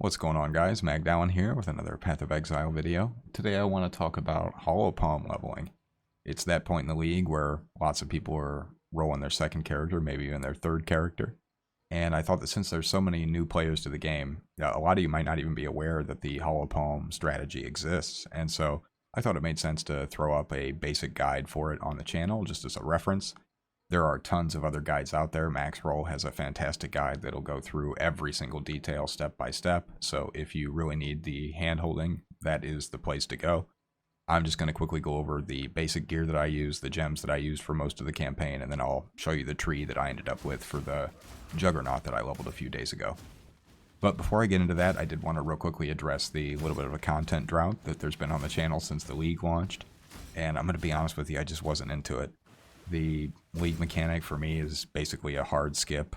What's going on, guys? Magdallan here with another Path of Exile video. Today I want to talk about Hollow Palm leveling. It's that point in the league where lots of people are rolling their second character, maybe even their third character. And I thought that since there's so many new players to the game, a lot of you might not even be aware that the Hollow Palm strategy exists. And so I thought it made sense to throw up a basic guide for it on the channel just as a reference. There are tons of other guides out there. Maxroll has a fantastic guide that'll go through every single detail step by step. So if you really need the hand-holding, that is the place to go. I'm just going to quickly go over the basic gear that I use, the gems that I used for most of the campaign, and then I'll show you the tree that I ended up with for the Juggernaut that I leveled a few days ago. But before I get into that, I did want to real quickly address the little bit of a content drought that there's been on the channel since the league launched. And I'm going to be honest with you, I just wasn't into it. The league mechanic for me is basically a hard skip,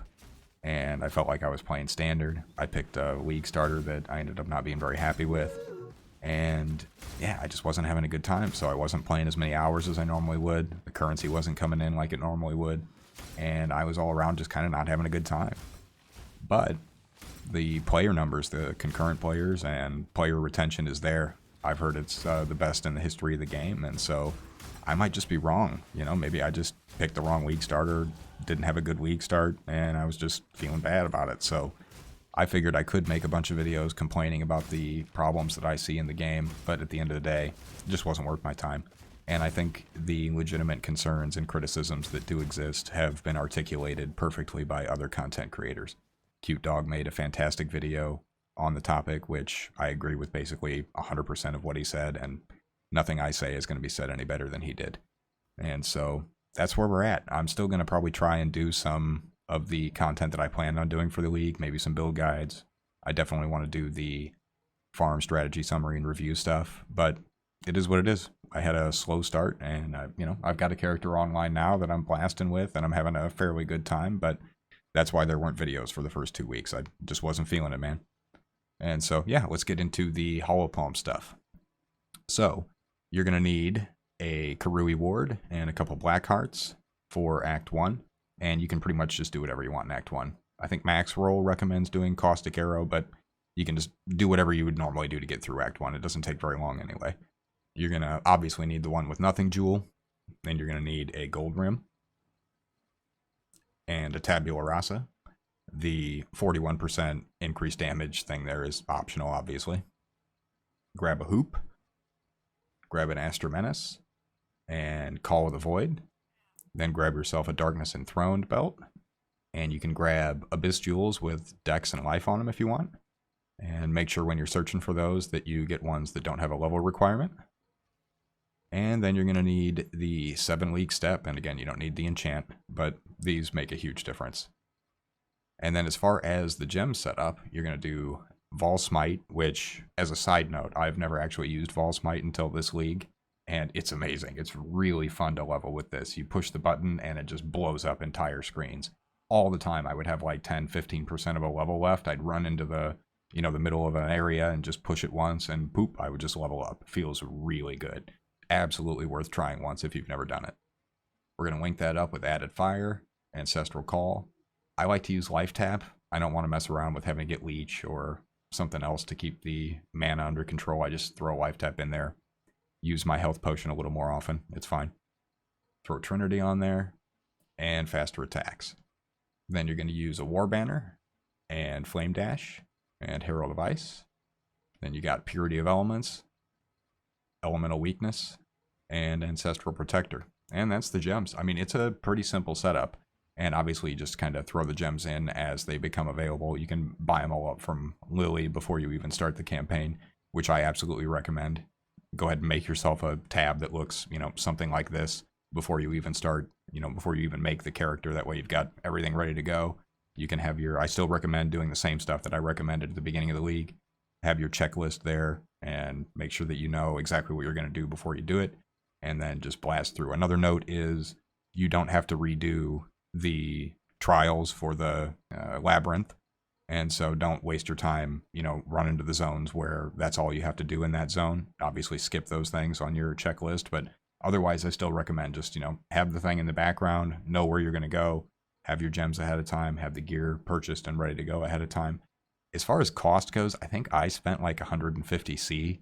and I felt like I was playing standard. I picked a league starter that I ended up not being very happy with, and yeah, I just wasn't having a good time, so I wasn't playing as many hours as I normally would. The currency wasn't coming in like it normally would, and I was all around just kind of not having a good time. But the player numbers, the concurrent players, and player retention is there. I've heard it's the best in the history of the game, and so I might just be wrong. You know, maybe I just picked the wrong league starter, didn't have a good league start, and I was just feeling bad about it. So I figured I could make a bunch of videos complaining about the problems that I see in the game, but at the end of the day, it just wasn't worth my time. And I think the legitimate concerns and criticisms that do exist have been articulated perfectly by other content creators. Cute Dog made a fantastic video on the topic, which I agree with basically 100% of what he said, and nothing I say is going to be said any better than he did. And so that's where we're at. I'm still going to probably try and do some of the content that I planned on doing for the league, maybe some build guides. I definitely want to do the farm strategy summary and review stuff, but it is what it is. I had a slow start, and I've got a character online now that I'm blasting with, and I'm having a fairly good time, but that's why there weren't videos for the first 2 weeks. I just wasn't feeling it, man. And so, yeah, let's get into the Hollow Palm stuff. So you're going to need a Karui Ward and a couple Black Hearts for Act 1, and you can pretty much just do whatever you want in Act 1. I think Maxroll recommends doing Caustic Arrow, but you can just do whatever you would normally do to get through Act 1. It doesn't take very long anyway. You're going to obviously need the one with nothing jewel, then you're going to need a Gold Rim and a Tabula Rasa. The 41% increased damage thing there is optional, obviously. Grab a Hoop. Grab an Astra Menace and Call of the Void. Then grab yourself a Darkness Enthroned belt. And you can grab Abyss Jewels with Dex and Life on them if you want. And make sure when you're searching for those that you get ones that don't have a level requirement. And then you're going to need the 7 League Step. And again, you don't need the enchant, but these make a huge difference. And then as far as the gem setup, you're going to do Vol Smite, which, as a side note, I've never actually used Vol Smite until this league, and it's amazing. It's really fun to level with this. You push the button, and it just blows up entire screens. All the time, I would have like 10-15% of a level left. I'd run into the middle of an area and just push it once, and poop, I would just level up. It feels really good. Absolutely worth trying once if you've never done it. We're going to link that up with Added Fire, Ancestral Call. I like to use Life Tap. I don't want to mess around with having to get Leech or something else to keep the mana under control. I just throw a Life Tap in there. Use my health potion a little more often. It's fine. Throw Trinity on there and faster attacks. Then you're going to use a War Banner and Flame Dash and Herald of Ice. Then you got Purity of Elements, Elemental Weakness, and Ancestral Protector. And that's the gems. I mean, it's a pretty simple setup. And obviously, you just kind of throw the gems in as they become available. You can buy them all up from Lily before you even start the campaign, which I absolutely recommend. Go ahead and make yourself a tab that looks, something like this before you even start, before you even make the character. That way you've got everything ready to go. You can have I still recommend doing the same stuff that I recommended at the beginning of the league. Have your checklist there and make sure that you know exactly what you're going to do before you do it. And then just blast through. Another note is you don't have to redo the trials for the labyrinth, and so don't waste your time run into the zones where that's all you have to do in that zone. Obviously skip those things on your checklist, but otherwise I still recommend just have the thing in the background, know where you're going to go, have your gems ahead of time, have the gear purchased and ready to go ahead of time, As far as cost goes, I think I spent like 150C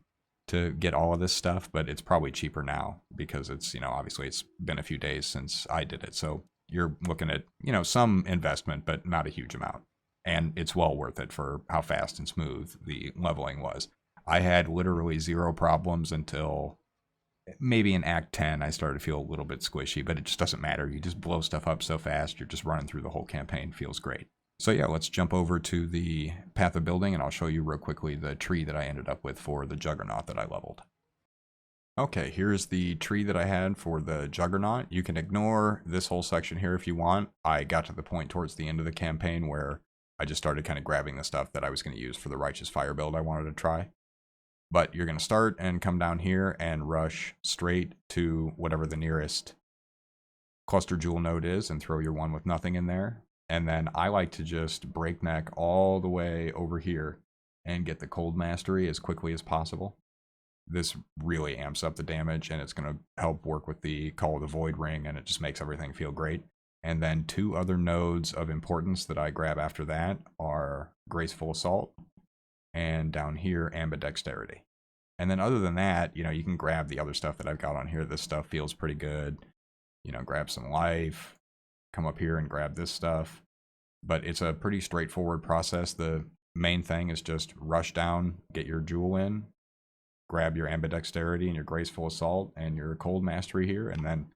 to get all of this stuff, but it's probably cheaper now because it's, obviously it's been a few days since I did it. So you're looking at, some investment, but not a huge amount. And it's well worth it for how fast and smooth the leveling was. I had literally zero problems until maybe in Act 10, I started to feel a little bit squishy, but it just doesn't matter. You just blow stuff up so fast, you're just running through the whole campaign. Feels great. So yeah, let's jump over to the path of building, and I'll show you real quickly the tree that I ended up with for the Juggernaut that I leveled. Okay, here's the tree that I had for the Juggernaut. You can ignore this whole section here if you want. I got to the point towards the end of the campaign where I just started kind of grabbing the stuff that I was going to use for the Righteous Fire build I wanted to try. But you're going to start and come down here and rush straight to whatever the nearest cluster jewel node is and throw your one with nothing in there. And then I like to just breakneck all the way over here and get the cold mastery as quickly as possible. This really amps up the damage, and it's going to help work with the Call of the Void ring, and it just makes everything feel great. And then two other nodes of importance that I grab after that are Graceful Assault and down here Ambidexterity. And then other than that, you can grab the other stuff that I've got on here. This stuff feels pretty good. Grab some life, come up here and grab this stuff. But it's a pretty straightforward process. The main thing is just rush down, get your jewel in, grab your Ambidexterity and your Graceful Assault and your Cold Mastery here, and then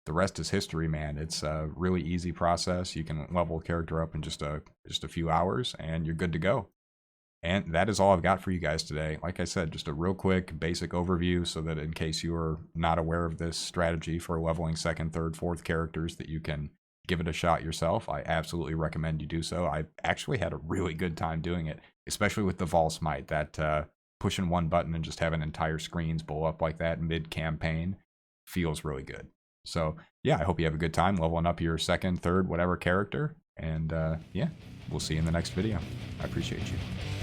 the rest is history, man. It's a really easy process. You can level a character up in just a few hours, and you're good to go. And that is all I've got for you guys today. Like I said, just a real quick basic overview so that in case you are not aware of this strategy for leveling second, third, fourth characters, that you can give it a shot yourself. I absolutely recommend you do so. I actually had a really good time doing it, especially with the Vol Smite. That pushing one button and just having entire screens blow up like that mid-campaign feels really good. So yeah, I hope you have a good time leveling up your second, third, whatever character. And yeah, we'll see you in the next video. I appreciate you.